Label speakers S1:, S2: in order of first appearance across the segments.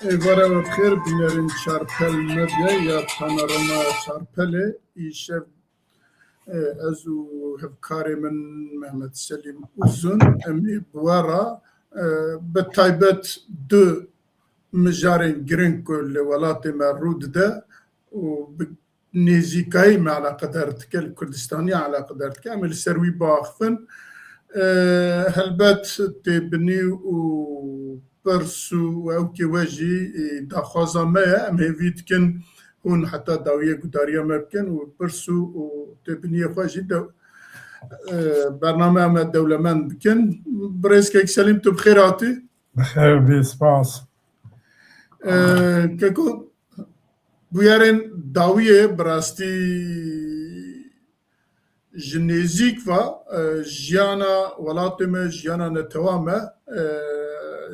S1: Evara bxêr binêrin Çarpel Medya ya Panorama Çarpelê îşev ez û hevkarê min Mehmet Selîm Uzun em ê bi we re bi taybet du mijarên giring ku li welatê me rû dide û bi nêzîkayî me eleqedar dike, li Kurdistaniyê eleqedar dike, em ê li ser wî biaxivin. Helbet têbinî û pirs û ewkê we jî daxwaza me ye, em hêvî dikin hûn heta dawiyê gudariya me bikin û pirs û têbiniyê xwe jî bernameya me dewlemend bikin. Birêzkek Selîm, tu bi xêr hatî?
S2: Bixêr bê spas.
S1: Keko bûyerên dawiyê bi rastî ji nêzik ve jiyana welatê me, jiyana netewa me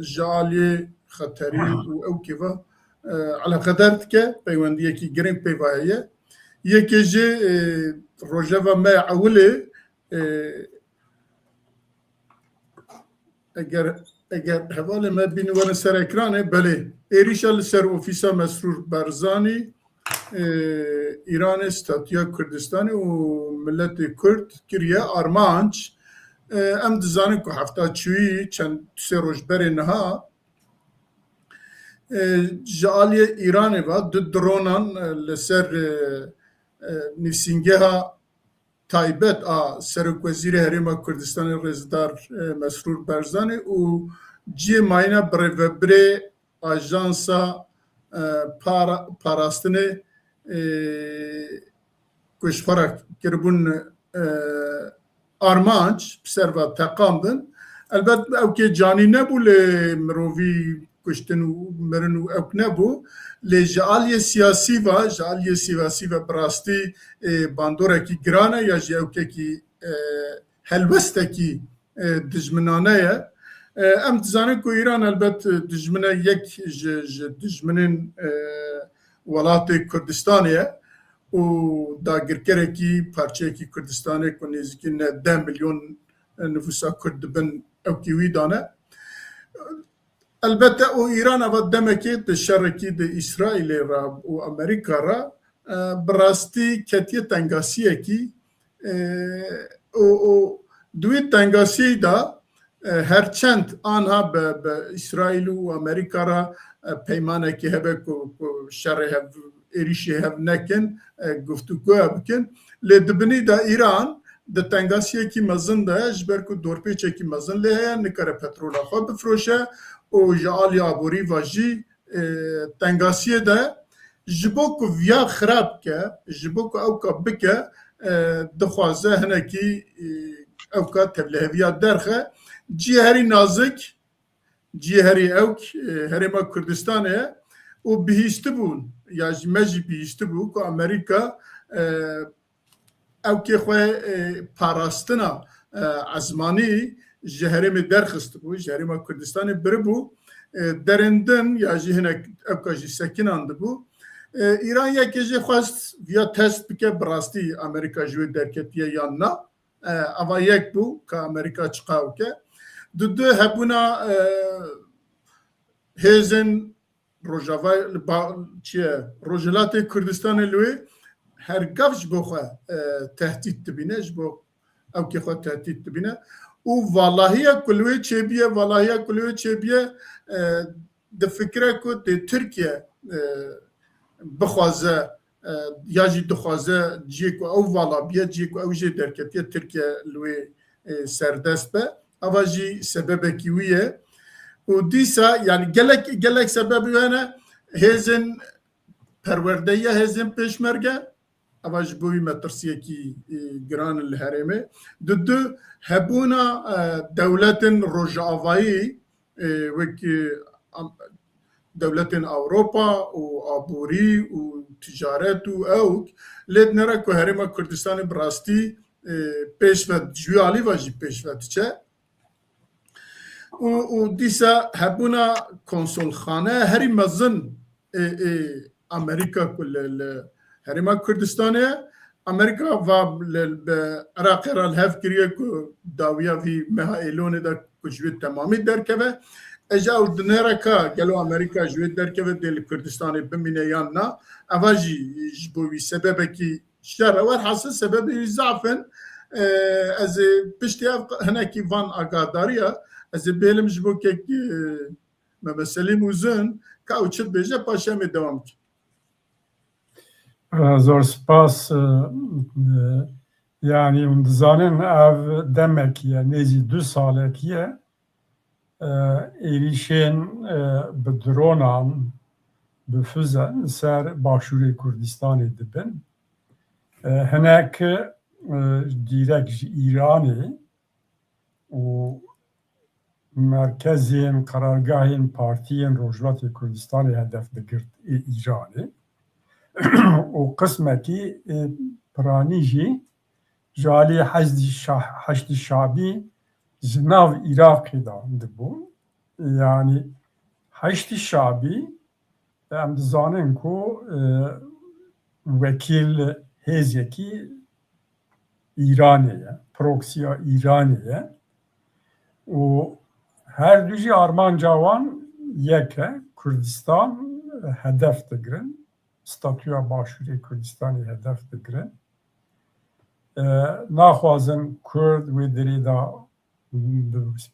S1: ji aliyê xeterî û ewkê ve eleqedar dike, peywendiyekî giring pê ve heye. Yekê jî rojeva me ya ewilê eger hevalê me bîniverin ser ekranê, belê, êrişa li ser ofîsa Mesrûr Barzanî İranê Statiya Kurdistanê û milletê Kurd kiriye armanc. Em dizanin ku hefta çûyî çend sê roj berê niha ji aliyê Îranê ve du dronan li ser nivîsîngeha taybet a Serokwezîrê Herêma Kurdistanê Rêzdar Mesrûr Barzanî û ciyê mayîna birêvebirê Ajansa Parastinê kuşxwara kiribûn armanc bi ser ve teqandin. Elbet ewkê canî nebû lê mirovî kuştin û mirin û ewk nebû. Lê ji aliyê siyasî ve, ji aliyê siyasî ve bi rastî bandorekî giran e ya ji ewkekî helwestekî dijminane ye. Em dizanin ku Îran elbet dijmine yek ji dijminên welatê Kurdistanê ye û dagirkerekî parçeyekî Kurdistanê ku nêzîkî 10 milyon nüfusa Kurd dibin ewkî wî dane. Elbette û Îran eva demekê di şerekî di İsraîlê re û Amerîka re bi rastî ketiye tengasiyekî û di wî tengasiyê de herçend anha bi İsraîl û Amerîka re peymanekî hebe ku şerê hev êrişî hev nekin, guftûgoya bikin, lê dibinî de Îran di tengasiyekî mezin de ji ber ku dorpêçekî mezin lê heye, nikare petrola xwe bifroşe û ji aliyê aborî ve jî tengasiyê de ji bo ku viya xirab bike, ji bo ku ewka bike, dixwaze hinekî ewka tevliheviya derxe. Ciyê herî nazik, ciyê herî ewk Herêma Kurdistanê ye û bihîstibûn ya ji me jî bihîstibû ku Amerîka ewkê xwe parastina ezmanî ji herêmê derxistibû, ji Herêma Kurdistanê biribû, derên din ya jî hinek ewka jî sekinan dibû. Îran yekê jî xwest viya test bike bi rastî Amerîka ji wê derketiye yan na. Eva yek bû ka Amerîka çiqa bike. Di du hebûna hêzên Rojhilatê Kurdistanê li wê her gav ji bo xwe tehdît dibîne, ji bo ewkê xwe tehdît dibîne û valahiya ku li wê çêbiye, valahiya ku li wê çêbiye di fikre ku tê Tirkiye bixwaze ya jî dixwaze ciyê ku ew vala biye, ciyê ku ew jê derketiye Tirkiye li wê serdest be. Eva jî sebebekî wî ye û dîsa yani gelek sebebî hene hêzên perwerdeyiya hêzên pêşmerge eva ji bo wî metirsiyekî giran li herêmê. Di du hebûna dewletên rojavayî wekî dewletên Ewropa û aborî û ticaret û ewk lê dinêre ku Herêma Kurdistanê bi rastî pêşve ji wî alî ve jî pêşve diçe. û dîsa hebûna konsolxane herî mezin Amerîka ku li Herêma Kurdistanê ye. Amerîka va bi Iraqê re li hev kiriye ku dawiya vî meha Êlonê de ku ji wê temamî derkeve. اجا و دنرکا گلو امریکا جوی درکه دل کردستان بمینه یا نه اواجی جبوی سبب کی شر ور حاصل سبب ضعفن از پشتی هنکی وان آگاداریا از بیلم جبو که مثلی موزن که اوچت بیجه پاشه می دوام کی
S2: زور سپاس yani zanen ev demekiye nezi 2 salekiye erişen bi dronan bi füzen ser Başûrê Kurdistanê dibin hinek direk ji İranê û merkezên karargahên partiyên Rojhilatê Kurdistanê hedef digirt İranê û qismekî piranî jî ji alî Heşdî Şabî ji nav Iraqê de dibûn. Yani Heşdî Şabî em dizanin ku wekîl hêzekî İranê ye, proksiya İranê ye û her du jî armanca wan yek e. Kurdistan hedef digirin, statûya Başûrê Kurdistanê hedef digirin. Naxwazin Kurd wê derê de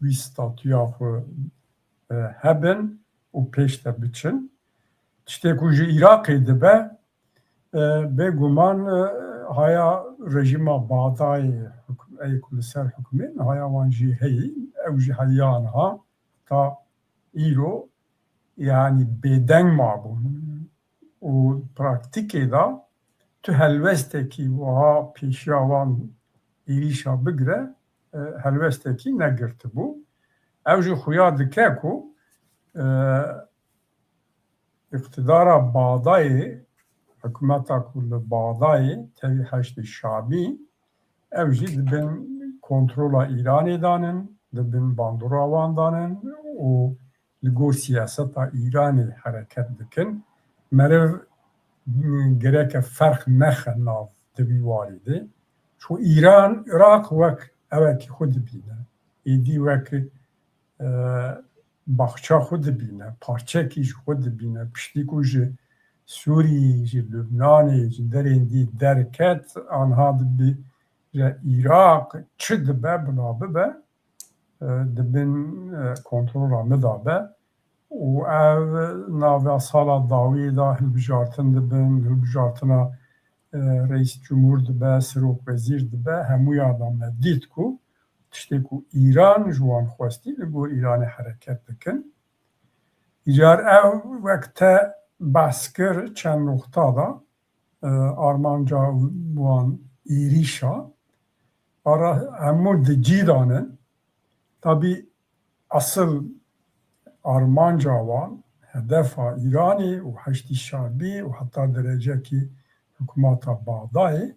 S2: wî statûya xwe hebin û pêş de biçin. Tiştê ku ji Iraqê dibe bêguman haya rejima Bağdayê ey ku li ser hikûmên haya wan jî heyî ew ji heyî niha ta îro yani bêdeng mabûn û praktîkê de tu helwestekî wiha pêşiya wan êrîşa bigire helwestekî negirtibû. Ew jî xuya dike ku iqtidara Bağdayê hikûmeta ku li Bağdayê tevî Heşdî Şabî ew jî dibin kontrola İranê danin, dibin bandora wan danin û li gor siyaseta İranê hereket dikin. Meriv gerek ferq nexe nav divî warî de. Çû İran, Iraq wek evekî xwe dibîne. Êdî wek baxça xwe dibîne, parçekî ji xwe dibîne. Piştî ku ji Sûrî, ji Lübnanê, ji derên dî derket, anha dibî ji Iraq çi dibe bila bibe dibin kontrola me da be. û ev nava sala dawî da hilbijartin dibin, hilbijartina Reis Cumhur dibe, Sirokvezîr dibe, hemûya da me dît ku tiştê ku İran ji wan xwestî li gor Îranê hereket dikin. Îcar ev wek te behs kir çend noxta da armanca wan êrîşa hemû di cîdanin tabî asıl armanca wan hedefa İranê û Heşdî Şabî û heta derecekî hikûmeta Bağdayê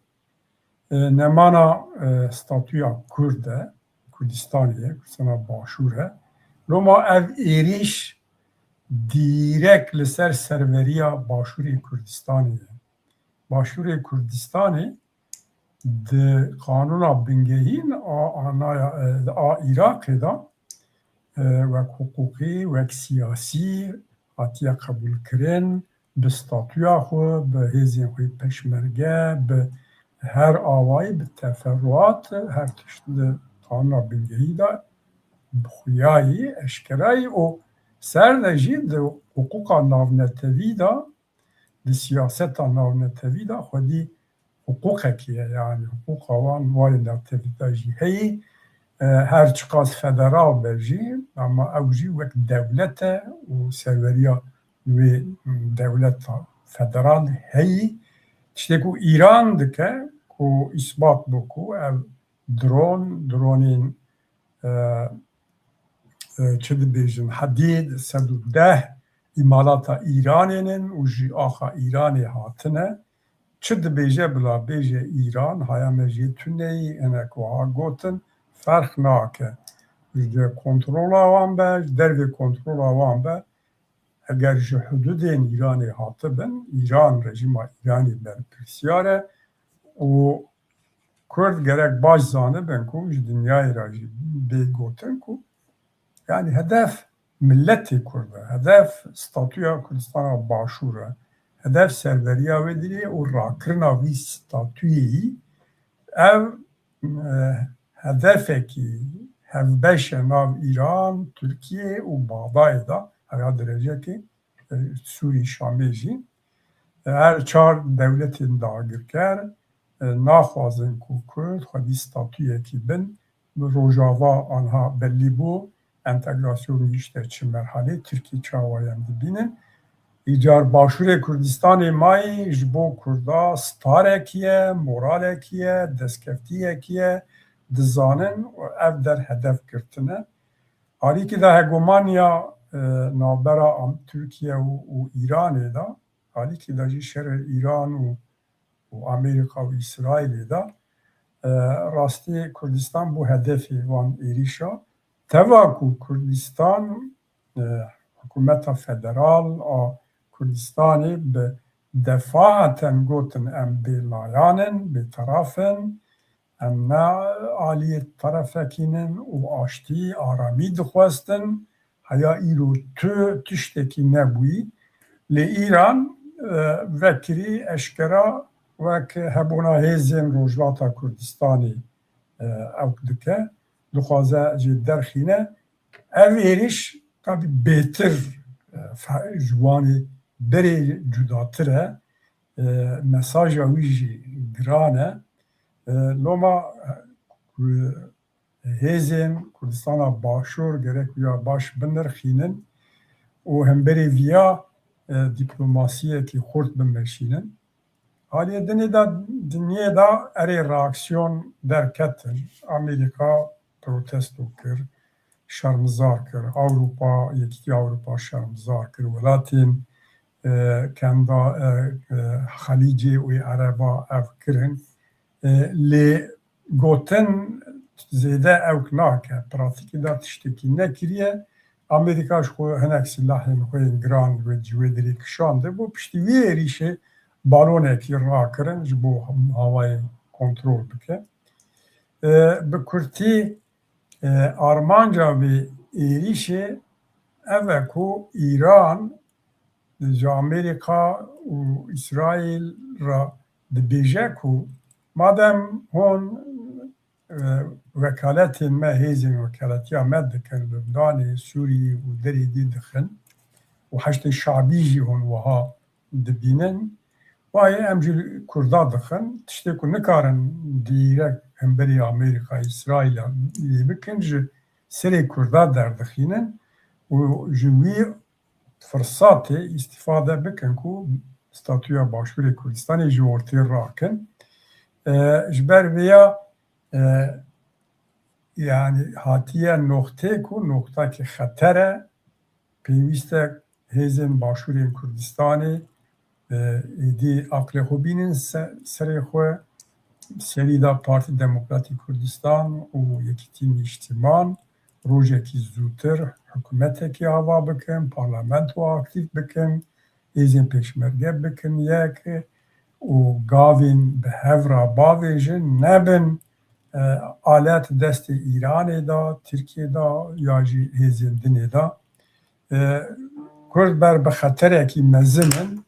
S2: nemana statûya Kurd e, Kurdistanê ye, Kurdistana Başûr e. Loma ev êrîş direk li ser serveriya Başûrê Kurdistanê ye. Başûrê Kurdistanê di qanûna bingehîn a Iraqê da wek hukûkî, wek siyasî hatiye qebûlkirin, bi statûya xwe, bi hêzên xwe peşmerge, bi her awayî, bi teferruat, her tişt li qanûna bingehî da bi xuyayî, eşkerayî û ser de jî di hukûka navnetevî da, di siyaseta navnetevî da xwedî hukûkekî ye yani hukûka wan warê navtevî da jî heyî. Her çi qas federal be jî ama ew jî wek dewlet e û serveriya wê dewleta federal heyî. Tiştê ku İran dike ku îsbat bû ku ev dronên çi dibêjin hedîd 110 îmalata Îranênin û ji axa Îranê hatine. Çi dibêje bila bêje İran haya me jê tuneyî hinek wiha gotin ferq nake. Ji kontrola wan be, ji dervê kontrola wan be eger ji hududên İranê hatibin, İran rejima İranê berpirsiyar e û Kurd gerek baş zanibin ku ji dinyayê re jî bê gotin ku yani hedef ملتی کرد هدف ستاتویا کردستان باشوره هدف سروریا و دیری و راکرنا وی ستاتویی او هدفه که هفبش ناو ایران ترکیه و باغدای دا هر درجه که سوری شامی جی هر چار دولت داگر کرد ناخوازن که کرد خودی ستاتویه که بن روژاوا آنها بلی بو انتگراسیون میشته چه مرحله ترکی چاوایم دبینه ایجار باشور کردستان مای جبو کردا ستاره کیه موراله کیه دستکفتیه کیه دزانن و اف در هدف کرتنه آری که ده هگومانیا نابرا ترکیه و ایران دا آری که ده شر ایران و امریکا و اسرائیل دا راستی کردستان بو هدفی وان ایریشا تواکو کردستان حکومت فدرال کردستانی به دفاعتن گوتن ام بیلایانن بیطرفن ام نه آلی طرفکینن و آشتی آرامی دخواستن هیا ایرو تشتکی نبوی لی ایران وکری اشکرا وک هبونا هیزن روجلاتا کردستانی اوک دکه دخوازه جی درخینه او ایریش tabi بهتر جوانی بری جداتره مساج ویجی گرانه لوما هیزن کردستان باشور گرک یا باش بنرخینن و هم بری ویا دیپلوماسیه که خورد بمرشینن حالی دنیا دا اری راکسیون در کتن امریکا پروتستو کرد شرمزار کرد اوروپا یکی اوروپا شرمزار کرد ولاتین کندا خلیجی و عربا اف کرن لی گوتن زیده اوک ناکه پراتیکی دا تشتکی نکریه امریکاش خو هنک سلاحین خوی گران و جوی دری کشانده بو پشتی وی ریشه بالونه کی را کرن جبو هوای کنترل بکه بکرتی آرمانجا به ایریشه اوه کو ایران جا امریکا و اسرائیل را دبیجه کو مادم هون وکالت ما هیزن وکالتی آمد دکن لبنان سوری و دری دی دخن و حشت شعبی جی هون وها دبینن و ای امجل کردا دخن تشتی کو نکارن دیرک هم بری امریکا اسرائیل بکن جو سری کردا در دخینن و جوی فرصات استفاده بکن کو ستاتویا باشور کردستان جورتی راکن جبر ویا yani hatiye nokte ku nokta ki xatere peyviste hezin başurên Kurdistanê êdî aqlê xwe bînin serê xwe serî da Partî Demokratîk Kurdistan û Yekîtîn Niştiman rojekî zûtir hikûmetekî ava bikin, parlamento aktif bikin, hêzên pêşmerge bikin yek û gavên bi hevra bavê jin nebin alet destê Îranê da, Tirkiye da ya jî hêzên dinê da. Kurd ber bi xeterekî mezin in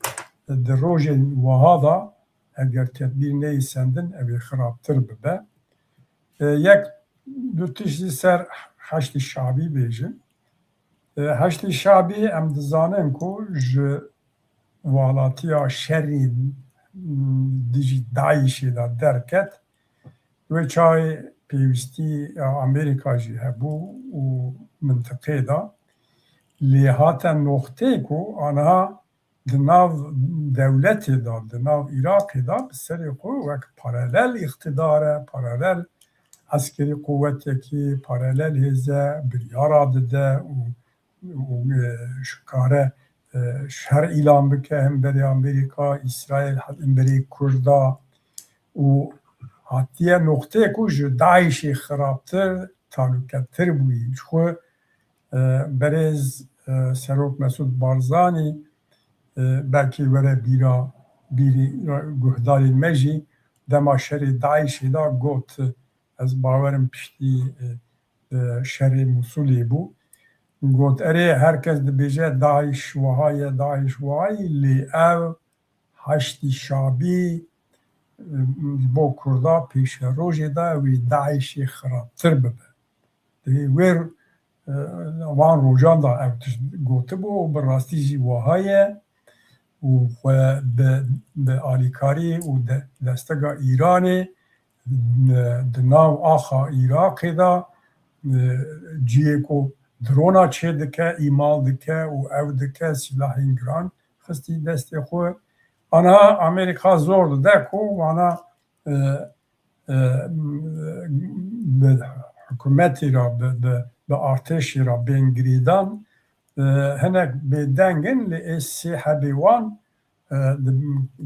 S2: di rojên wiha da eger tedbîr neyîsendin ev ê xirabtir bibe. Yek du tişt li ser heştê şabî bêjin. Heştê şabî em dizanin ku ji walatiya şerê dijî Daişê da derket ve çayê pêwîstî Amerîka jî hebû û mintiqê da lê haten noxteyê ku aniha di nav dewletê da, di nav Iraqê da bi serê xwe wek paralel îxtidar e, paralel eskerî quvwetekî, paralel hêze biryara dide û şikare şer îlan bike hem berê Amerîka, İsrail hem berê Kurda û hatiye noxteyê ku ji Daişê xirabtir, talûkettir bûyî. Ji xwe berêz Serok Mesûd Barzanî belkî were bîra guhdarên me jî dema şerê Daişê da got ez bawerim piştî şerê Musulê bû گوت اره herkes dibêje Daesh wahayê lê ev heştî şabî bo Kurda pêşerojê de wê Daişê xirabtir bibe. Wê van rojan da ev tişt gotibû û bi rastî jî wiha ye û xwe bi alîkarî û desteka Îranê di nav axa Îraqê da ciyê ku drona çê dike, îmal dike û ew dike silahên giran xistî destê xwe. Ana Amerîka zor dide ku wana bi hikûmetê ra bi artêşê ra bên girêdan hinek bêdengin lê ê sê hebê wan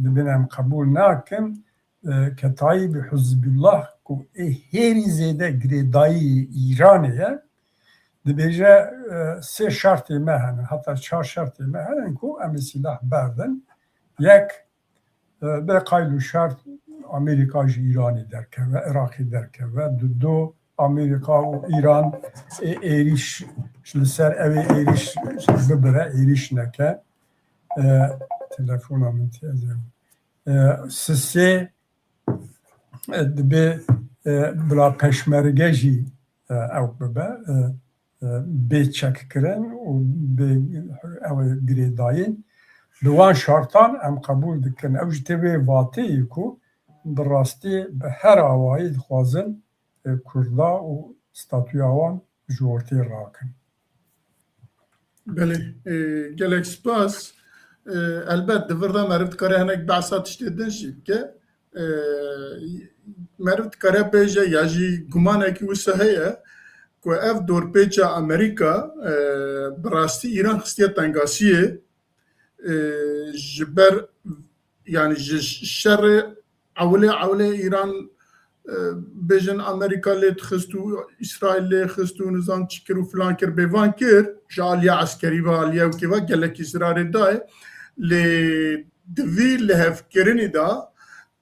S2: dibîne em qebûl nakin ketayî bi Hizbullah ku ê hêrî zêde girêdayî Îranê ye dibêje sê şertê me hene heta 4 şertê me hene ku em ê silah berdin. Yek bi qayl û şert Amerîka ji Îranê derkeve, Iraqê derkeve. Du Amerîka û Îran êrîş li ser ew ê êrîş bibire, êrîş neke. Telefona min têze. Sê dibe bila peşmerge jî ew bibe bê çekkirin û bê ew girêdayîn. Bi wan şartan em qebûl dikin. Ew ji tevê vateyê ku bi rastî bi her awayî dixwazin Kurda û statûya wan ji ortê rakin.
S1: Belê gelek spas. Elbet di vir de meriv dikare hinek behsa tiştê din jî bike. Meriv dikare pêje ya jî gumanekî wisa heye ku ev dorpêça Amerîka bi rastî Îran xistiye tengasiyê ji ber yani ji şerê ewlê Îran bêjin Amerîka lê dixist û İsraîl lê xist û nizam çi kir û filan kir bêvan kir ji aliya eskerî ve aliya wekî ve gelekî zirarê daye lê di vî lihevkirinê da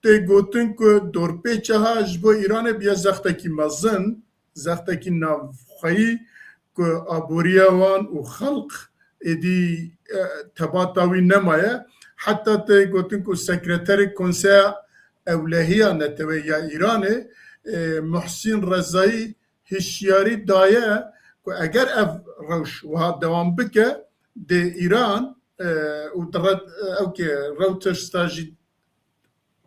S1: tê gotin ku dorpêçeha ji bo Îranê biye zextekî mezin, zextekî navxweyî ku aboriya wan û xelq êdî tebata wî nemaye. Heta tê gotin ku sekreterê Konseya Ewlehiya Netewê ya Îranê Muhsin Rezayî hişyarî daye ku eger ev rewş wiha dewam bike dê Îran û ewkê Reuters ta jî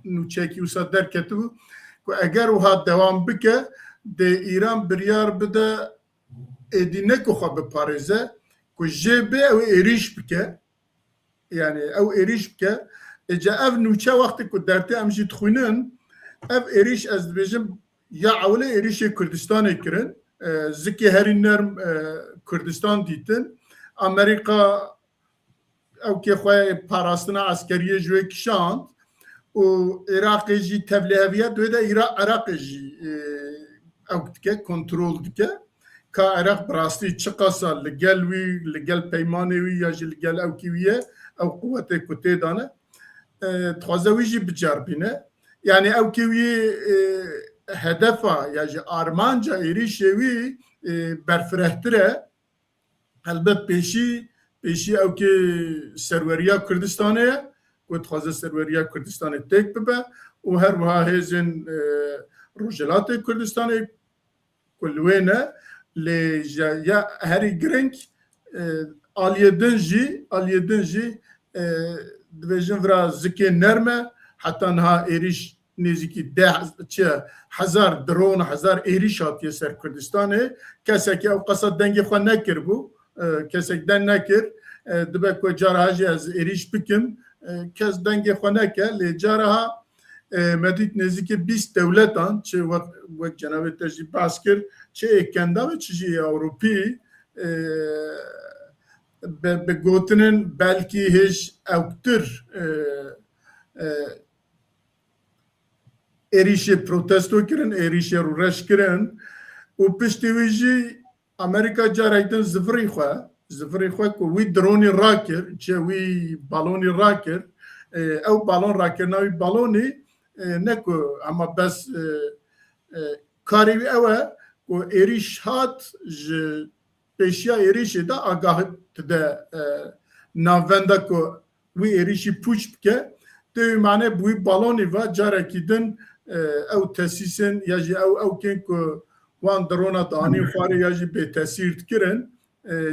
S1: nûçekî wisa derketibû ku eger wiha dewam bike dê Îran biryar bide êdî ne ku xwe biparêze ku jê bê ew êrîş bike yani ew êrîş bike ece ev nûçe wextê ku dertê em jî dixwînin ev êrîş ez dibêjim ya ewlê êrîşê Kurdistanê kirin zikê herî nerm Kurdistan dîtin Amerîka ewkê xwe parastina eskeriyê ji wê kişand û Iraqê jî tevlîheviya dwê de Iraqê jî ew dike kontrol dike ka Iraq bi rastî çi qasa li gel wî li gel peymanê wî ya jî li gel ewkî wî ye ew quwetê ku tê dane dixwaze wî jî bicarbîne yani ewkî wî hedefa ya jî armanca êrîşê wî berfirehtir e helbet pêşî ewkê serweriya Kurdistanê ye ku dixwaze serweriya Kurdistanê têk bibe û her wiha hêzên Rojhilatê Kurdistanê ku li wê ne lê ya herî giring aliyê din jî dibêjin vira zikê nerm e heta niha êrîş nêzîkî 10,000 dron 1000 êrîş hatiye ser Kurdistanê kesekî ew qesa dengê xwe nekiribû kesek deng nekir dibe ku cariha jî ez êrîş bikim kes dengê xwe neke lê cariha me dît nêzîkî 20 dewletan çi wek cenabê te jî behs kir çi êkenda ve çi jî Ewropî bi gotinin belkî hêj ewktir êrîşê protesto kirin êrîşê rûreş kirin û piştî wî jî Amerîka carek din zifirî xwe ku wî dronê rakir çi wî balonê rakir ew balon rakirina wî balonê ne ku ama bes karê wî ew e ku êrîş hat ji peşiya êrişê de agah de navenda ku wî êrişî pûç bike tê mane bûyî balonê ve carekî din ew tesîsên ya jî ewkên ku wan drona danî xwarê ya jî bêtesîr dikirin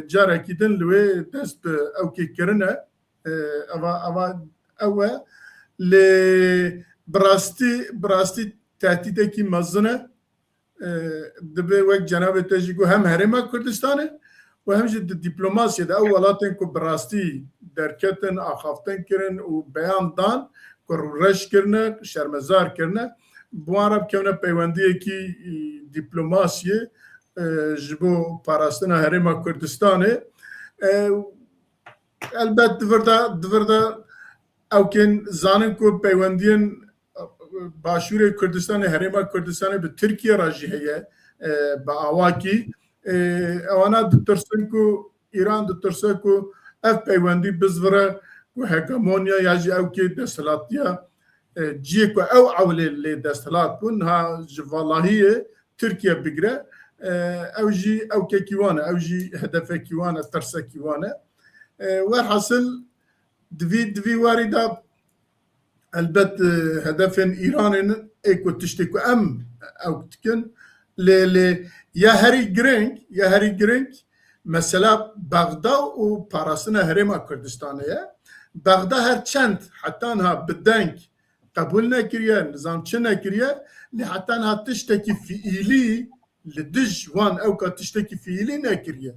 S1: carekî din li wê dest bi ewkê kirine eva ew e lê bi rastî tehdîdekî mezin e dibe wek cenabê te jî got hem Herêma Kurdistanê û hem jî di dîplomasiyê de ew welatên ku bi rastî derketin axaftin kirin û beyan dan ku reş kirine şermezar kirine bi wan re bikevne peywendiyekî dîplomasiyê ji bo parastina Herêma Kurdistanê elbet divir de ewkên zanin ku peywendiyên Başûrê Kurdistanê Herêma Kurdistanê bi Tirkiye re jî heye bi awakî ewana ditirsin ku Îran ditirse ku ev peywendî bizvire ku hegemonya ya jî ewkê desthilatiya ciyê ku ew ewlê lê desthilat bûn ha ji valahiyê Tirkiye bigire ew jî ewkekî wan e ew jî hedefekî wan e tirsekî wan e werhasıl divî warî de elbet hedefên Îranê ê ku tiştê ku em ew dikin lê ya herî giring mesela Bexda û parastina Herêma Kurdistanê ye Bexda her çend heta niha bi deng qebûl nekiriye nizamçi nekiriye lê heta niha tiştekî fiîlî li dij wan ewka tiştekî fiîlî nekiriye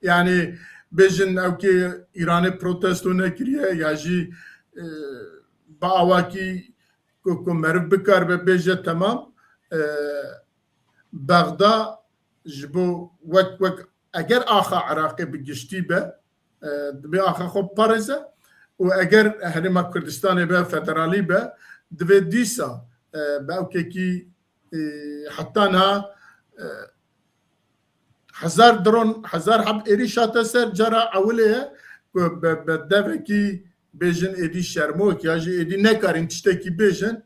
S1: yani bêjin ewkê Îranê protesto nekiriye ya jî bi awakî ku meriv bikar be bêje temam Bexda ji bo wek eger axa Iraqê bi giştî be dibe axa xwe parêze û eger Herêma Kurdistanê be federalî be divê dîsa bi ewkekî heta niha hezar dron hezar heb êrîş hate ser cara ewilê ye ku bi devekî bêjin êdî şermok ya jî êdî nekarin tiştekî bêjin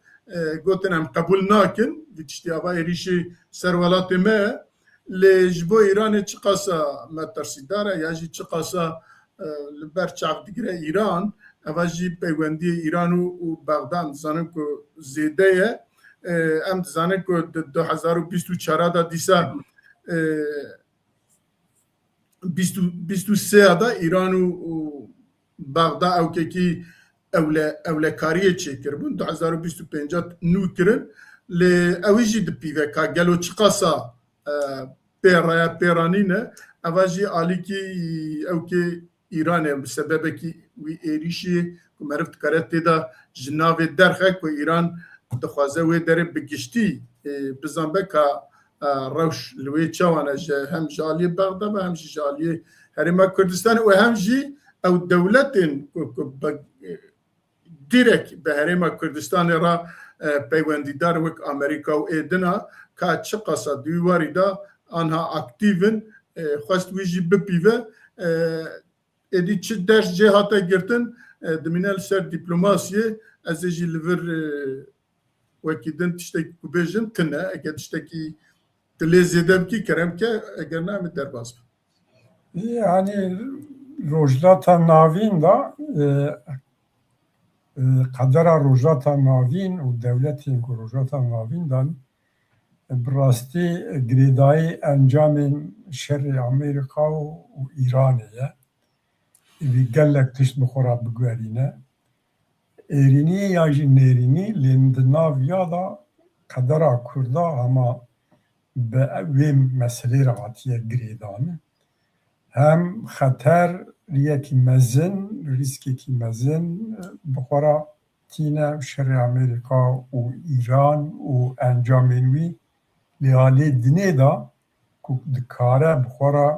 S1: gotin em qebûl nakin vî tiştî ava êrîşê ser welatê me ye lê ji bo Îranê çi qasa me tirsîdar e ya jî çi qasa li ber çav digire Îran eva jî peywendiyê Îran û Bexda em dizanin ku zêde ye em dizanin ku di 2024 da dîsa 23 da Îran û Bexda ewkekî ewlekariyê çêkiribûn 2025 nû kirin lê ew jî di pîveka gelo çi qasa pêraya pêranîne eva jî alîkî ewkê Îranê bi sebebekî wî êrişî ku meriv dikare têda ji navê derxe ku Îran dixwaze wê derê bi giştî bizanbe ka rewş li wê çawan e ji hem ji aliyê Bexda ve hem jî ji aliyê Herêma Kurdistanê û hem jî ew dewletên ku direk bi Herêma Kurdistanê ra peywendîdar wek Amerîka û êdina ka çi qasa di wî warî da anha aktivin xwest wî jî bipîve êdî çi ders cê hate girtin dimîne li ser dîplomasiyê ez ê jî li vir wekî din tiştekî ku bêjin tune eger tiştekî dilê zêde bikî keremke eger ne em ê derbas bin.
S2: Yani rojlata navîn da qedera rojlata navîn û devletên ku rojlata navîn dan bi rastî girêdayî encamên şerê Amerîka û Îranê ye wî gelek tişt bi xwe re bigwerîne êrînî ya jî nêrînî lê di nav ya da qedera Kurda hema bi wê meselê re hatiye girêdanin hem xeteriyekî mezin rîskekî mezin bi xwe re tîne şerê Amerîka û Îran û encamên wî lê alê dinê da ku dikare bi xwe re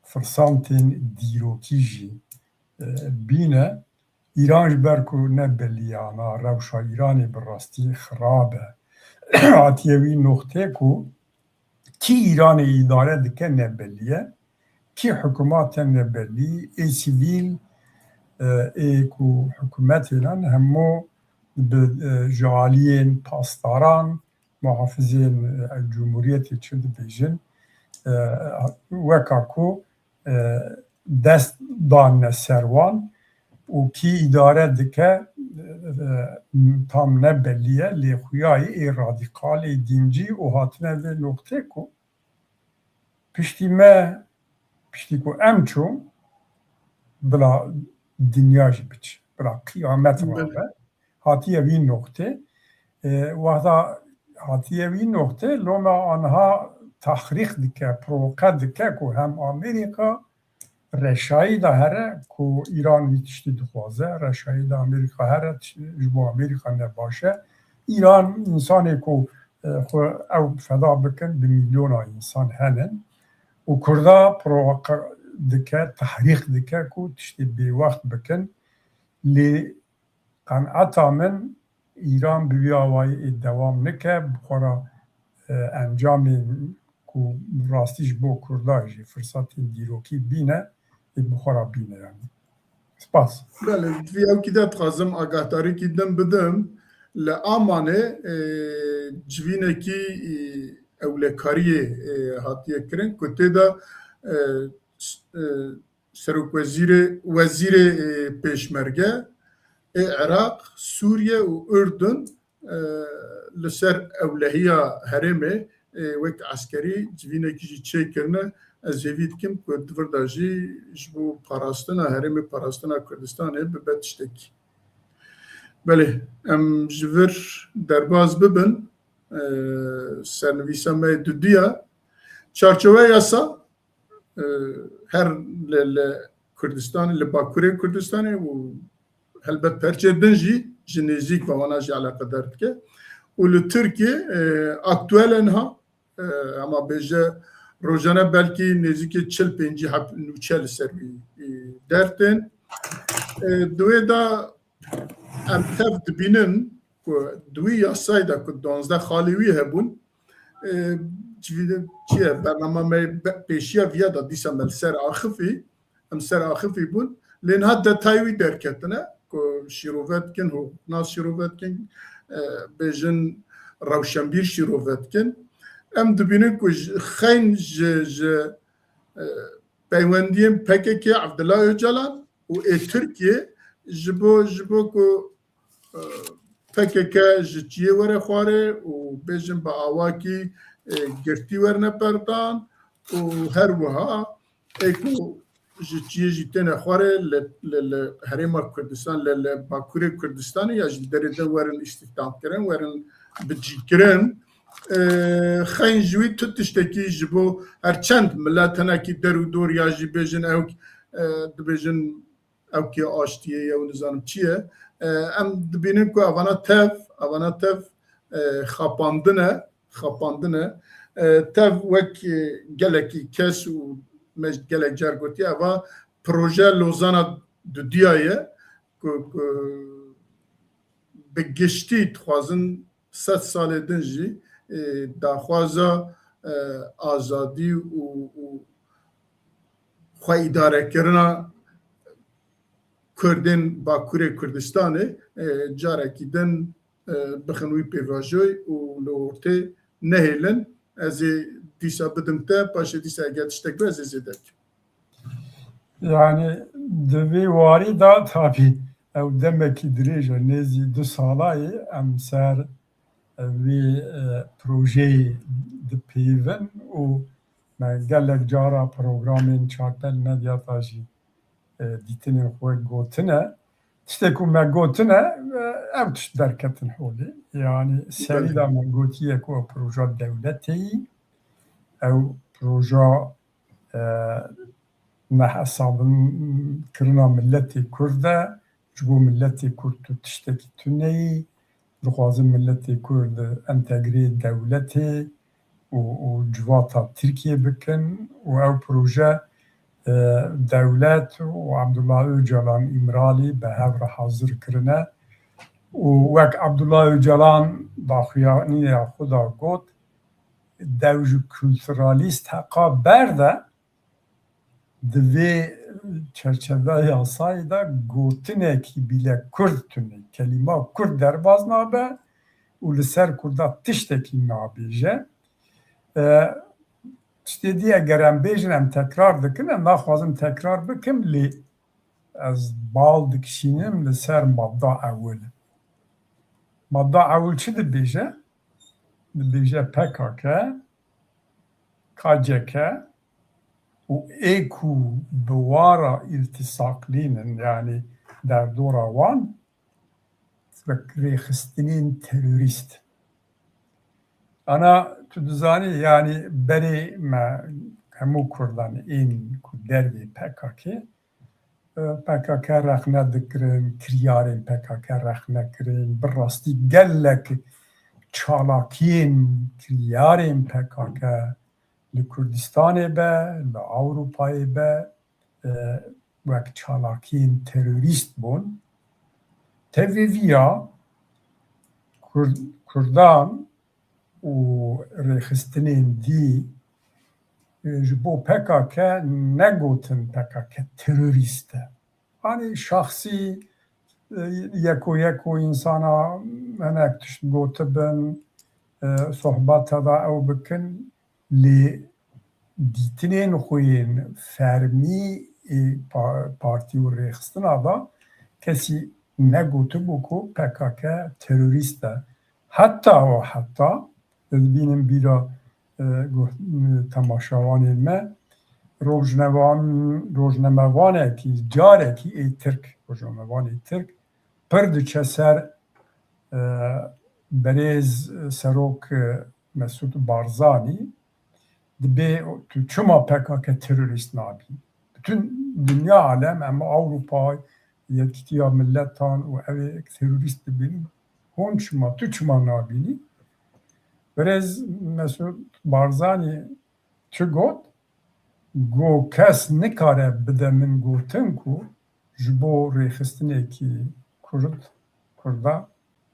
S2: firsantên dîrokî jî bîne Îran ji ber ku ne beliyana rewşa Îranê bi rastî xirab e hatiye wî noxtê ku kî Îranê îdare dike nebelî ye kî hikûmatên nebelî ê sivîl ê ku hikûmetê lan hemû ji aliyên pasdaran muhafizên Cumhuriyetê çi dibêjin weka ku dest danine serwan û kî îdare dike tam ne belliye lê xuyayê ê radîkalê dîncî û hatine vê noktê ku piştî ku em çûn bila dinya jî biçî bila qîyamet rabe hatiye vî noktê wexda hatiye vî noktê loma anha tahrîk dike provoke dike ku hem Amerîka reşayî da here ku İran vî tiştî dixwaze reşayî da Amerîka here ji bo Amerîka ne baş e İran însanê ku xwe ew feda bikin bi milyona însan henin û Kurda provoke dike tahrîk dike ku tiştê bêwext bikin lê qeneeta min İran bi vî awayî dewam nike bi xwe re encamên ku rastî ji bo Kurda jî firsatên dîrokî bîne ê bi xwe re bîne yani. Spas.
S1: Belê vî ewkî de dixwazim agahdariekî din bidim li Amanê civînekî ewlekariyê hatiye kirin ku tê de wezîrê pêşmerge ê Iraq, Sûriye û Ürdün li ser ewlehiya herêmê wek eskerî civînekî jî çêkirine ez hêvî dikim ku divir da jî ji bo parastina herêmê parastina Kurdistanê bibe tiştekî. Belê em ji vir derbas bibin sernivîsa me dudiya çarçoveya yasa her li Kurdistanê li Bakurê Kurdistanê û helbet perçê din jî ji nêzik ve wana jî eleqedar dike û li Tirkiye aktûel niha ama bêje rojane belkî nêzîkî 40-50 nûçe li ser wî dertên duê da em tev dibînin ku duî yasayê da ku 12 xalî wî hebûn çi ye bername me pêşiya viya da dîsa me li ser axifî em ser axifî bûn lê niha detayî wî derketine ku şîrovet dikin nas şîrovet dikin bêjin rewşenbîr şîrovet dikin em dibînin ku xeyn ji peywendiyên PKK Abdullah Öcalan û Tirkiye ji bo ku PKK ji çiyê were xwarê û bêjin bi awakî girtî werne perdan û her wiha ê ku ji çiyê jî têne xwarê li herêma Kurdistan li Bakurê Kurdistanê ya ji derê de werin îstihdamkirin werin bicîkirin xeyn ji wî tu tiştekî ji bo her çend millet hinekî der û dor ya jî bêjin ew dibêjin ewkê aştiyê ya nizanim çi ye em dibînin ku evana tev xapandine tev wek gelekî kes û me gelek car gotiye eva proje Lozana Dudiya ye ku bi giştî dixwazin 100 salê din jî daxwaza azadî û xwe îdarekirina Kurdên Bakurê Kurdistanê carekî din bixin wî pêvajoy û li ortê nehêlin ez ê dîsa bidim te paşê dîsa eger tiştek be ez ê zêde dikim.
S2: Yani di vê warî da tabii ew demekî dirêj e nêzî 2 salayê em ser vê projeyê dipêvin û me gelek cara programên çarpel medyata jî dîtinên xwe gotine tiştek ku me gotine ew tişt derketin holê yani serî da me gotiye ku proja dewletê yî ew proja nehesabkirina milletê Kurd e ji bo milletê Kurd tu tiştekî tuneyî dixwazin milletê Kurd entegrê dewletê û civata Tirkiye bikin û ew proje dewlet û Abdullah Öcalan İmralî bi hev re hazir kirine û wek Abdullah Öcalan daxuyanîya xwe da got dew ji kültüralîst heqa ber de di vê çerçeveya yasayê de gotinekî bîle Kurd tune kelîma Kurd derbas nabe û li ser Kurda tiştekî nabêje tiştê diye gerem bêjin em tekrar dikin, em naxwazim tekrar bikim lê ez bal dikişînim li ser madda ewil. Madda ewil çi dibêje? Dibêje PKK, KCK û ê ku bi wara îltîsaklînin yani derdora wan rêxistinên terorîst. Ana tu dizanî yani berê me hemû Kurdan ên ku dervê PKK PKK rexne dikirin, kiryarên PKK rexne kirin, bi rastî gelek çalakiyên kiryarên PKK li Kurdistanê be, li Ewropayê be wek çalakiyên terorîst bûn. Tevêviya Kurdan û rêxistinên dî ji bo PKK negotin PKK terorîst e. Hani şahsî yeko insana hinek tişt gotibin sohbeta da ew bikin lê dîtinên xwe yên fermî partî û rêxistina da kesî negotibû ku PKK terorîst e. Heta dibînin bîra temaşawanên me rojnamevanekî carekî ê Tirk, rojnamevanê Tirk pir diçe ser berêz serok Mesûd Barzanî dibe tu çima PKK terorîst nabî. Bütün dünya alem em Ewropa Yekîtiya Milletan û ew ê terorîst dibînin hûn çima tu çima nabînî? Berêz Mesûd Barzanî çi got? Got kes nikare bide min gotin ku ji bo rêxistinekî Kurda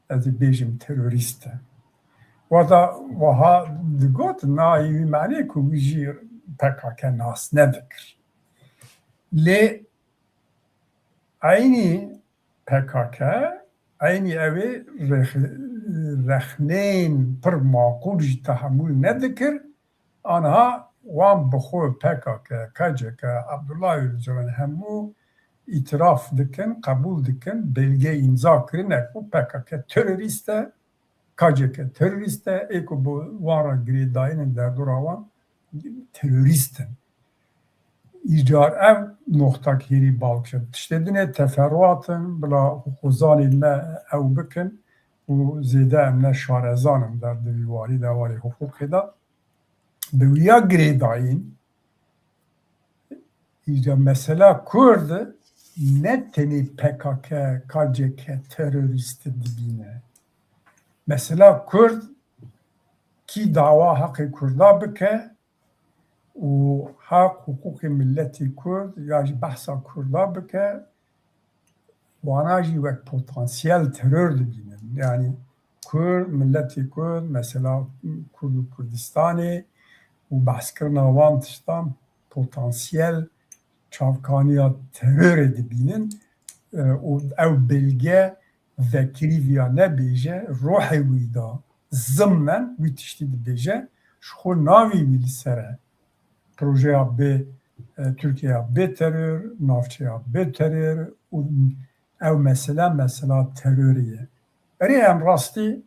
S2: ez ê bêjim terorîst e. Wata wiha digot nayê wî menê ku wî jî PKK nas nedikir. Lê aynî PKK aynî ew ê rexneyên pir maqûl jî tehemûl nedikir, anha wan bi xwe PKK, KCK, Abdullah Öcalan hemû îtiraf dikin, qebûl dikin, belge îmza kirine ku PKK terorîst e, KCK terorîst e, ê ku bi wan re girêdayînin derdora wan terorîst in. Îcar ev noxtakirî balkir. Tiştê dinê teferruatin bila xwezanên me ew bikin û zêde em ne şarezanin der di vî warî de warê hukukê de. Bi wîya girêdayîn îca mesela Kurd ne tenê PKK, KCK terorîst dibîne. Mesela Kurd kî dawa heqê Kurda bike û haq hukukê milletê Kurd ya jî behsa Kurda bike wana jî wek potansiyel terör dibînin. Yani milletê Kurd mesela Kurd û Kurdistanê û behskirina wan tiştan potansiyel çavkaniya terörê dibînin û ew belge vekirî vîya nebêje rohê wî da zimnen wî tiştî dibêje ji xwe navê wî li ser e. Projeya bê Tirkiyeya bê terör, navçeya bê terör û ew mesela terörê ye. Erê em rastî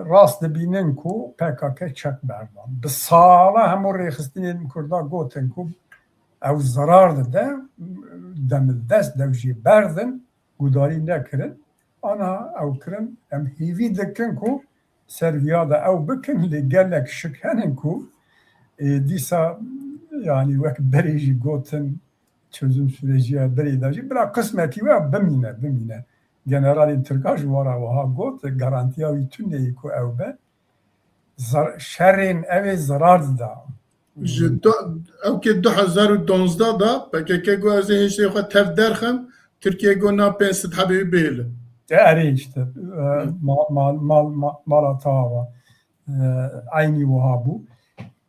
S2: rast dibînin ku PKK çek berdan. Bi sala hemû rêxistinên Kurda gotin ku ew zarar dide, demildest dew jî berdin, gudarî nekirin, ana ew kirin, em hêvî dikin ku serviya da ew bikin lê gelek şik henin ku dîsa yani wek berê jî gotin çözüm süreciya berê de jî bila qismekî we bimîne. Generalên Tirka ji wara wiha got garantiya wî tuneyê ku ew be şerên ew ê zarar dida.
S1: Ji evkê 2012 da PKK got ez ê hêştê xwe tev derxim, Tirkiye got na 500 hebê wî bihêlin.
S2: Erê işte mala tava aynî wiha bû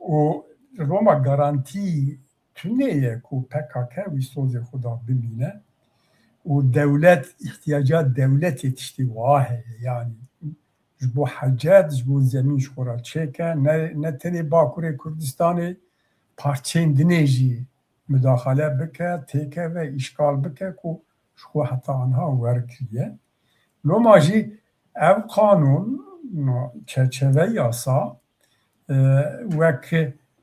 S2: û Roma garantî tuneyê ku PKK wî sozê xwe da bimîne û dewlet ihtiyaca dewletê tiştî wiha heye yani ji bo hecet ji bo zemîn ji xwe re çêke ne tenê Bakurê Kurdistanê parçeyên dinê jî müdaxale bike têke ve îşgal bike ku ji xwe heta anha werkiriye. Loma jî ev kanûn çerçeve yasa wek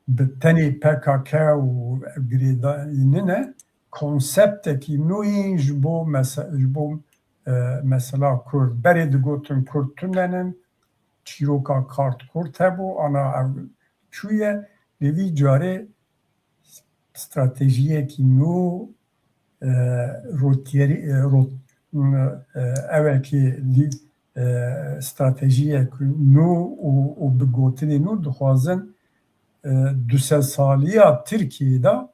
S2: bi tenê PKK û girêdayînê ne konseptekî nû yên ji bo mesela Kurd berê digotin Kurd tunenin çîroka Kurd hebû ana ev çûye lê vî carê stratejiyekî nû evekî stratejiyek nû û bi gotinê nû dixwazin duselsaliya Tirkiyeyê de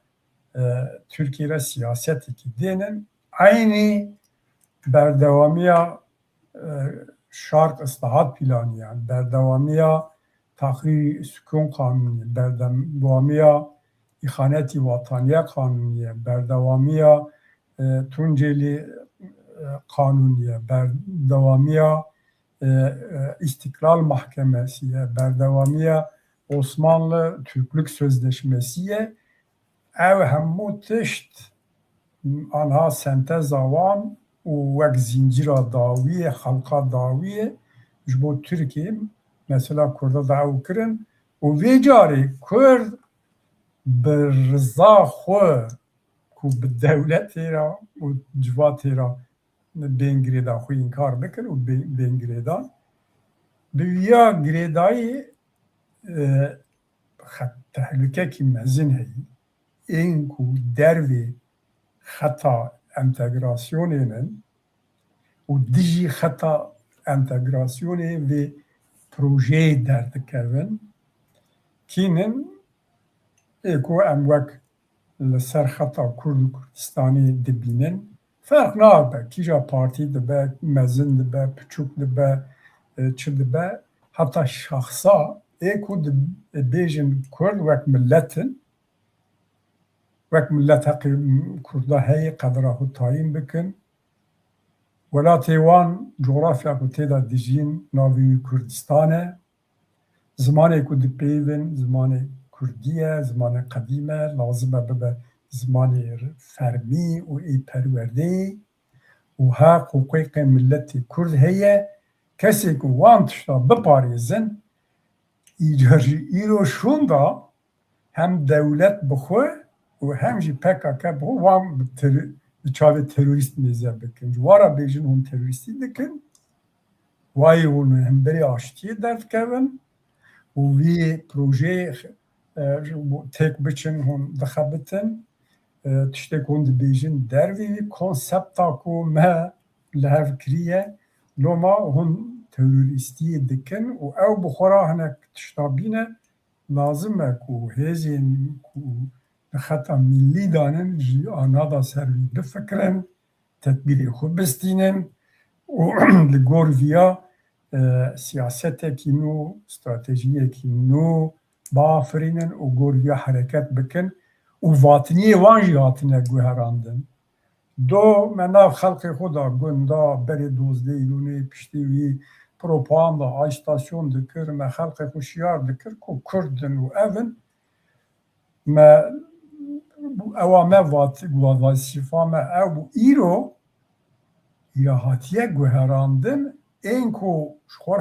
S2: Türkiye re siyasetekî dênin aynî berdewamiya şark islahat planîyan, berdewamiya tahrîrî sükûn kanûnî, berdewamiya îxanetî wataniya kanûnî, berdewamiya Tunceli kanûnî, berdewamiya İstiklal Mahkemesi, berdewamiya Osmanlı Türklük Sözleşmesi ev hemû tişt anha senteza wan û wek zincîra dawiyê xelqa dawiyê ji bo Tirkiye mesela Kurda da ew kirin û vê carê Kurd bi riza xwe ku bi dewletê re û civatê re bên girêda xwe înkar bikin û bên girêdan bi vîya girêdayî tehlikekî mezin heye ên ku dervê xeta entegrasyonê û dijî xeta entegrasyonê vê projeyê derdikevin kînin ku em wek li ser xeta Kurd û Kurdistanê dibînin ferq nake kîja partî dibe mezin dibe piçûk dibe çi dibe heta şaxsa ê ku dibêjin Kurd wek milletin wek millet heqê Kurda heye qedra xwe tayîn bikin welatê wan coğrafya ku têda dijîn navê wî Kurdistan e zimanê ku dipeyivin zimanê Kurdî ye zimanê qedîm e lazim e bibe zimanê fermî û êperwerdeyî û her hiqûqê milletê Kurd heye kesê ku wan tişta biparêzin îca jî îro şûnda hem dewlet bi xwe û hem jî PKK bi xwe wan bi çavê terorîst mêze bikin ji wara bêjin hûn terorîstî dikin wayê hûn hemberî aştiyê derdikevin û vê projeyê têk biçin hûn dixebitin tiştek hûn dibêjin dervê vî konsepta ku me li hev kiriye loma hûn terorîstiyê dikin û ew bi xwe re hinek tişta bîne lazim e ku hêzên ku li xeta millî danin jî aniha da ser wî bifikirin tedbîrê xwe bistînin û li gor vîya siyasetekî nû stratejiyekî nû biafirînin û gor vîya hereket bikin û vatiniyê wan jî hatine guherandin do me nav xelkê xwe da gund da berê dozdê îlûnê piştî wî propaganda ajitasyon dikir me xelkê xwe şiyar dikir ku Kurdin û evin me ewa me vasîfa me ew bû îro hatiye guherandin ên ku ji xwe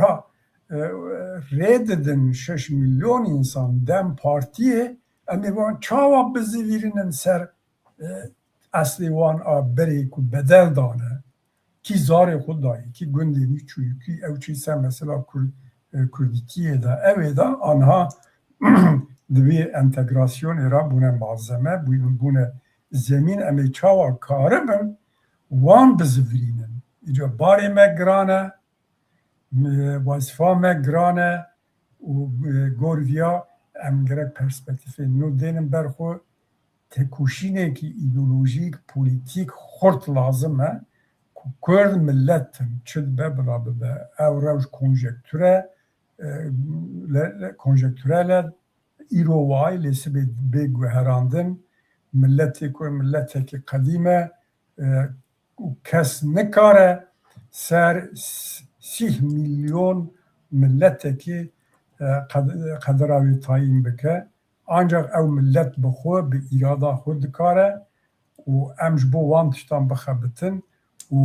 S2: re rê didin 6 milyon însan dem partiyê em ê wan çawa bizîvîrinin ser eslê wan a berê ku bedel dane kî zarê xwe dayê kî gundê wî çûyî kî ew çûyî ser mesela Kurdîtiyê de evê de anha di vê entegrasyonê re bûne malzeme bûne zemîn em ê çawa karibin wan bizîvirînin îca barê me giran e wazîfa me giran e û gor vîya em gerek perspektîfên nû dênin ber xwe têkoşînekî îdeolojîk polîtîk xurt lazim e ku Kurd milletin çi dibe bila bibe ew rewş konjektürel e îro wayî lê sibê bê guherandin milletê ku milletekî qedîm e û kes nikare ser 30 milyon ملتێکی قەدراوی تاین بکە ancak ew millet bi xwe bi îrada xwe dikare û em ji bo wan tiştan bixebitin û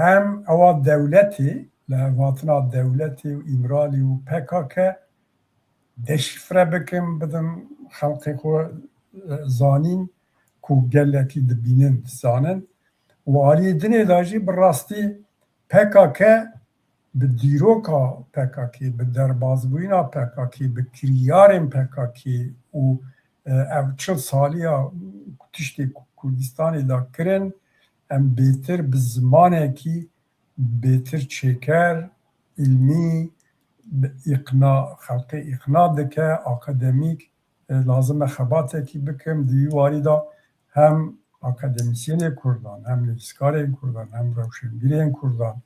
S2: hem ewa dewletê li hevatina dewletê û îmralî û PKK deşifre bikin bidin xelkê xwe zanîn ku gelekî dibînin dizanin û aliyê dinê de jî bi rastî PKK bi dîroka PKK, bi derbasbûyîna PKK, bi kiryarên PKK û ev çil saliya tiştê Kurdistanê da kirin em bêtir bi zimanekî bêtir çêker, ilmî îqna xelkê îqna dike, akademîk lazim e xebatekî bikin di wî warî da hem akademisyenê Kurdan, hem nivîskarên Kurdan, hem rewşenbîrên Kurdan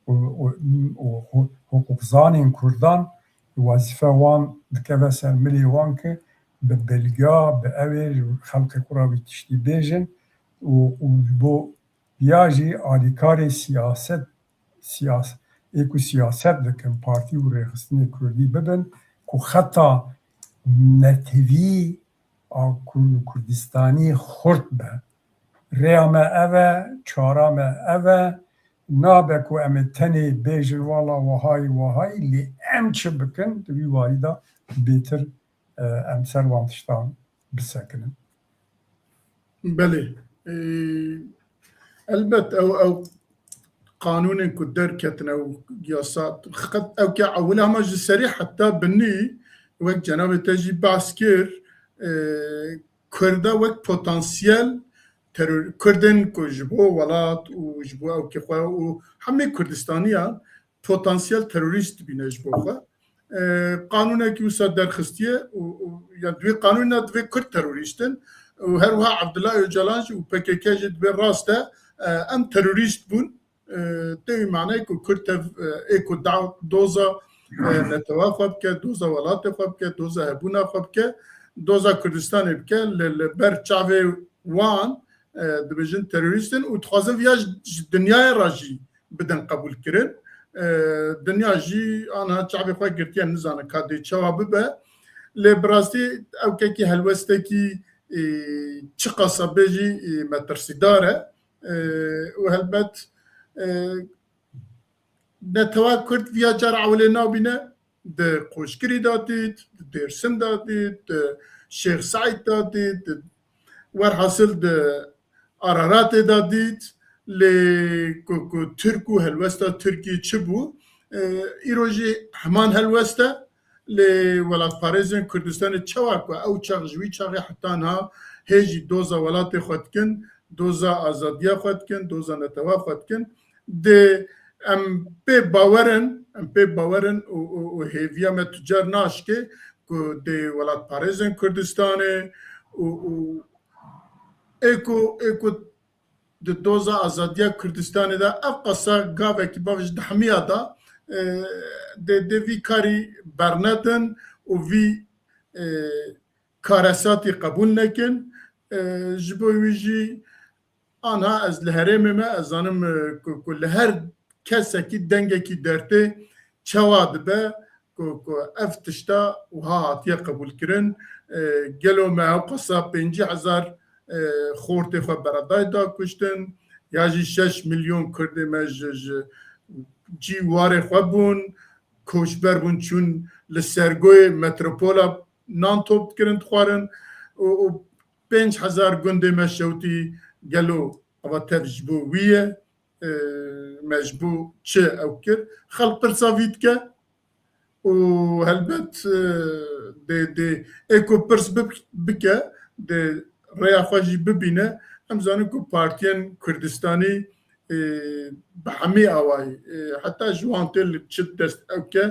S2: û hukukzanên Kurdan wezîfe wan dikeve ser milê wan ki bi bilga bi evê xelkê xwe ra wî tiştî bêjin û bo ya jî alîkarê ku siyaset dikin partî û rêxistinê Kurdî bibin ku xeta netewî a Kurdistanî xurt be. Rêya me ev e, çara me ev e, nabe ku em ê tenê bêjin wala wehayî wehayî lê em çi bikin di wî warî da bêtir em ser wan tiştan bisekinin.
S1: Belê. Elbet ew qanûnên ku derketin ew yasa ew ke ewila me ji serî heta binî wek cenabê te jî behs kir Kurda wek potansiyel Kurdên ku ji bo welat û ji bo ewkê xwe û hemê Kurdistaniyan potansiyel terorîst dibîne ji bo xwe. Qanûnekî wisa derxistiye û ya divê qanûna divê Kurd terorîstin û her wiha Abdullah Öcalan jî û PKK jî divê rast e em terorîst bûn tê wî manayê ku Kurd tev ê ku doza netewa xwe bike, doza welatê xwe bike, doza hebûna xwe bike, doza Kurdistanê bike li ber çavê wan dibêjin terorîstin û dixwazin viya ji dinyayê ra jî bidin qebûlkirin. Dinya jî aniha çavê xwe girtiye nizanin ka dê çawa bibe lê bi rastî ewkekî helwestekî çi qasabê jî metirsîdar e û helbet netewa Kurd viya cara ewlê nabîne di Qoşkirî da dît, di Dêrsim da dît, di Şêx Saîd da dît, werhasil di Araratê da dît lê ku Türk û helwesta Tirkî çi bû îro jî heman helwest e lê welatparêzên Kurdistanê çawa ku ew çax ji wî çaxê heta niha hê jî doza welatê xwe dikin, doza azadiya xwe dikin, doza netewa xwe dikin dê em pê bawerin û hêviya me tu car naşkê ku dê welatparêzên Kurdistanê û êku di doza azadiya Kurdistanê de ev qasa gavekî bav ji dihemiya da dê vî karî bernedin û vî karesatî qebûl nekin ji bo wî jî aniha ez li herêmê me ez zanim ku li her kesekî dengekî dertê çawa dibe ku ev tişta wiha hatiye qebûlkirin gelo me ew qasa 50,000 xortê xwe beredayê da kuştin ya jî 6 milyon Kurdê me ji cî warê xwe bûn koçber bûn çûn li sergoyê metropola nan top dikirin dixwarin û 5,000 gundê me şewtî gelo eva tev ji bo wî ye me ji bo çi ew kir xelk pirsa vî dike û helbet dê êku pirs bike dê rêya xwe jî bibîne em zanin ku partiyên Kurdistanî bi hemî awayî heta ji wan tê li çi dest ew ke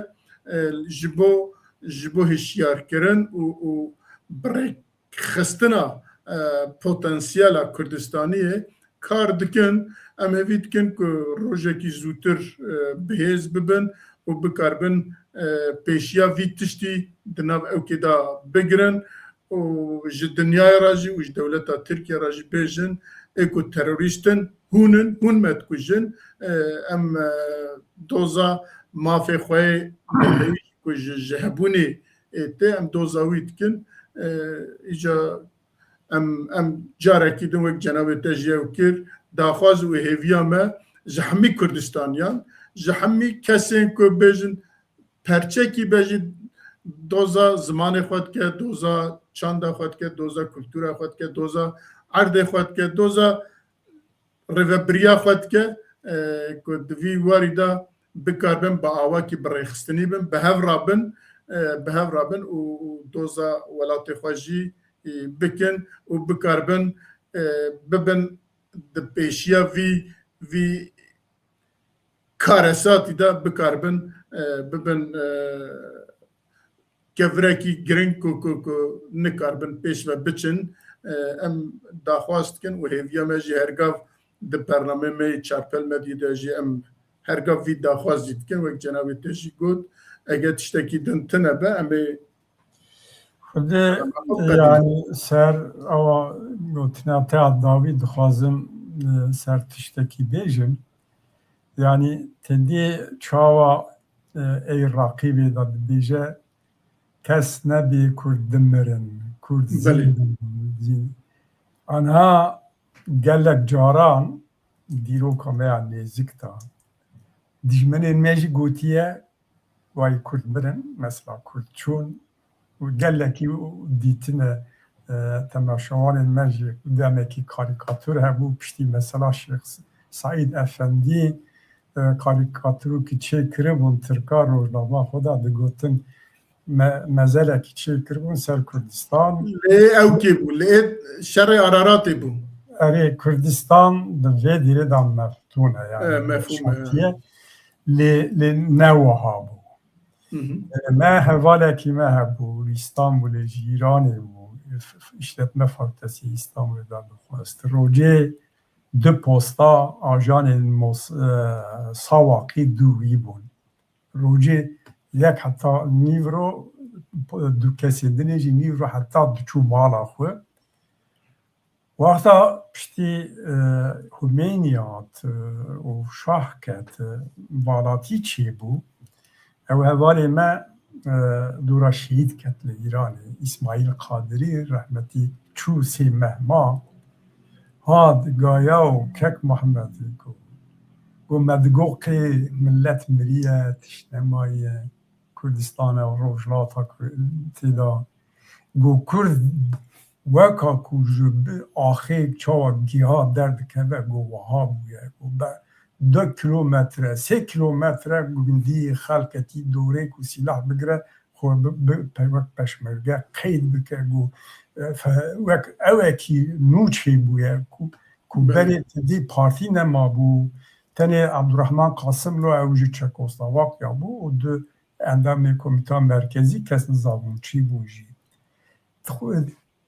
S1: ji bo hişyarkirin û birêkxistina potansiyela Kurdistaniyê kar dikin em hêvî dikin ku rojekî zûtir bihêz bibin û bikarbin pêşiya vî tiştî di nav ewkê da bigirin û ji dinyayê ra jî û ji dewleta Tirkiye ra jî bêjin اکو تروریستن هون مدکوژن ام دوزا مافی خواه دپیش کج جهبونی ته ام دوزا ویدکن ایجا ام جارکی دو وک جناب تجیه وکر داخواز و هیویا ما جهمی کردستانیان جهمی کسین که بیجن پرچه کی بیجن دوزا زمان خود که دوزا چند خود که دوزا کلتور خود که دوزا عرض خود که دوزا روبریا خود که دوی واریدا بکاربن با آوا کی برخستنی بن به هف رابن و دوزا ولات خواجی بکن و بکاربن ببن د پیشیا وی کارساتی دا بکاربن ببن کفرکی گرنگ کو نکاربن پیش و بچن ام داخواست کن و هیویا مجی هرگاف د برنامه می چارپل مدیده جی ام هرگاف وی داخواست دید کن و جناب تجی گود اگه تشتکی دنتنه به امی
S2: خودی yani ser ama notinate davi dixwazim ser tiştekî bêjim yani tendî çawa ey raqîbê da dibêje kes nebê Kurd dimirin Kurd zîn anha gelek caran dîroka me ya nêzik da dijmenên me jî gotiye vay Kurd mirin mesela Kurd çûn gelekî dîtine temaşawanên me jî demekî karîkatûr hebû piştî mesela Şeyx Saîd Efendî karîkatûrokî çê kiribûn tirka rojnama xwe da digotin mezelekî çê kiribûn ser Kurdistan
S1: lê ew kê bû lê şerê Araratê bû
S2: erê Kurdistan di vê dîrê da meftûn e yani
S1: mefhûm
S2: lê newiha bû me hevalekî me hebû İstanbulê jî Îranê bû işletme fakültesî İstanbulê da dixwast rojê du posta ajanên Sawaqî dû wî bûn rojê yek heta nîvro du kesê dinê jî nîvro heta diçû mala xwe waxta piştî Humênî hat û şah ket balatî çêbû ew hevalê me dûra şehîd ket li Îranê İsmaîl Qadirî rehmetî çû sê mehma hat gaya û kek Mehmedê got me digoqê millet miriye tiştemaye Kurdistana rojhilata têda got Kurd weka ku ji axê çawa giha derdikeve got wiha bûye got 2 kilometre 3 kilometre gundiyê xelketî dorê ku sîlah bigire xwe wek peşmerge qeyd bike got wek ewekî nû çêbûye ku berê tedî partî nemabû tenê Abdurrahman Qasîmlo ew ji Çekoslovakya bû û di endamê Komîta Merkezî kes nizabûn çî bû jî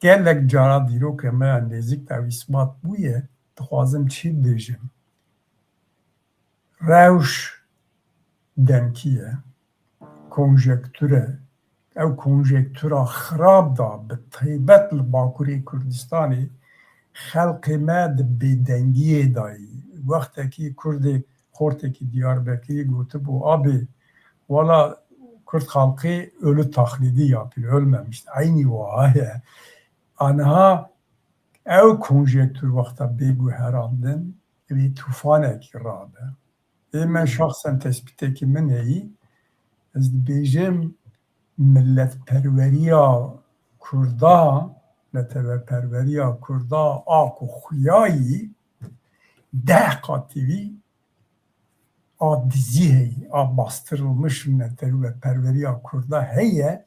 S2: gelek cara dîrokê me ya nêzik ew îsbat bûye dixwazim çi bêjim rewş demkî ye konjektûr e ew konjektûra xirab da bi taybet li Bakurê Kurdistanê xelkê me di bêdengiyê dayî wextekî Kurdê xortekî Diyarbekirî gotibû abê wala Kurd xalqê ölü taxlîdî yapî ölmemiş aynî wiha ye anha ew konjektûr wexta bêguherandin wê tûfanekî rabe ê me şaxsen tespîtekî min heyî ez dibêjim milletperweriya Kurda neteveperweriya Kurda a ku xuyayî 10 qatî wî a dizî heyî a bastırılmış neteveperweriya Kurda heye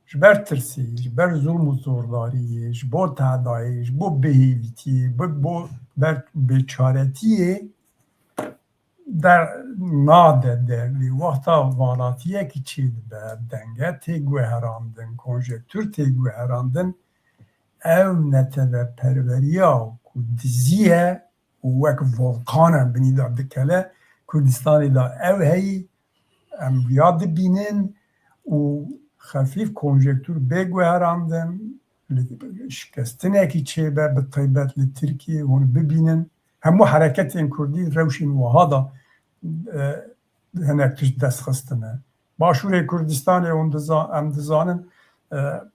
S2: ji ber tirsê ji ber zulm û zordariyê ji bo tehdayê ji bo bêhêvîtiyê bo bêçaretiyê nade derlî wexta valatiyekî çê dibe denge tê guherandin konjektûr tê guherandin ew neteveperweriya ku diziye û wek volkana binî da dikele Kurdistanê da ew heyî em ya dibînin û xefîf konjektûr bêguherandin شکستنێکی چێبە بە تایبەت لە تورکیە hûn bibînin hemû hereketên Kurdî rewşên wiha da hinek tişt destxistine. Başûrê Kurdistanê em dizanin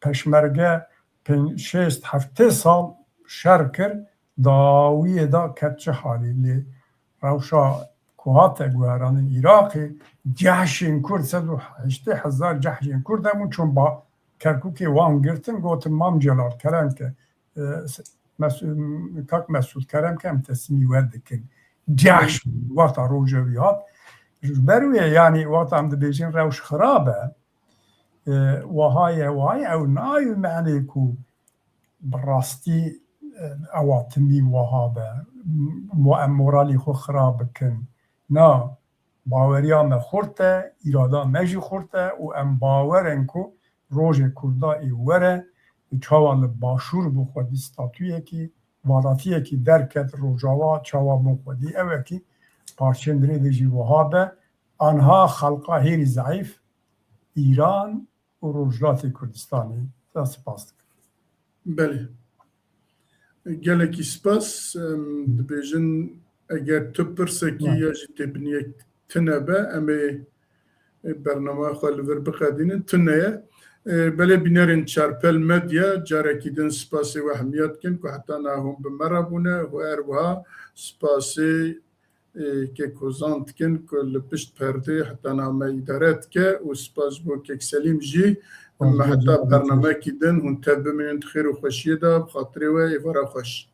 S2: peşmerge 5-7 sal şer kir dawiyê da ket çi halê lê rewşa ku hate guheranin Iraqê cehşên Kurd 180,000 cehşên Kurd hemû çûn Kerkûkê wan girtin gotin mam Celal Keremke Kak Mesûd Keremke em teslîmî we dikin. Cehş wata rojevî hat ji ber wê yanî wata em dibêjin rewş xirab e wiha ye ew nayê menê ku bi rastî ewa timî wiha be em moralê xwe xirab bikin. Na baweriya me xurt e, îrada me jî xurt e û em bawerin ku rojê Kurda ê were çawa li başûr bû xwedî statûyekî valatiyekî derket rojava çawa bû xwedî evekî parçên dirê de jî wiha be anha xelqa hêrî zayîf Îran û Rojhilatê Kurdistanê spas dikim.
S1: Belê. Gelekî spas dibêjin eger tu pirsekî ya jî têbiniyek tune be em ê bernameya xwe li vir bixedînin tune ye. Belê bînerên Çarpel Medya carekî din spasê we hemiyet kin ku heta nahûn bi me re bûne û her wiha spasê kê kozan dikin ku li pişt perdê heta nah me îdare dike û spas bo Kek Selîm jî me heta bernamekî din hûn tev bimînin xêr û xweşiyê de bi xatirê we êvara xweş.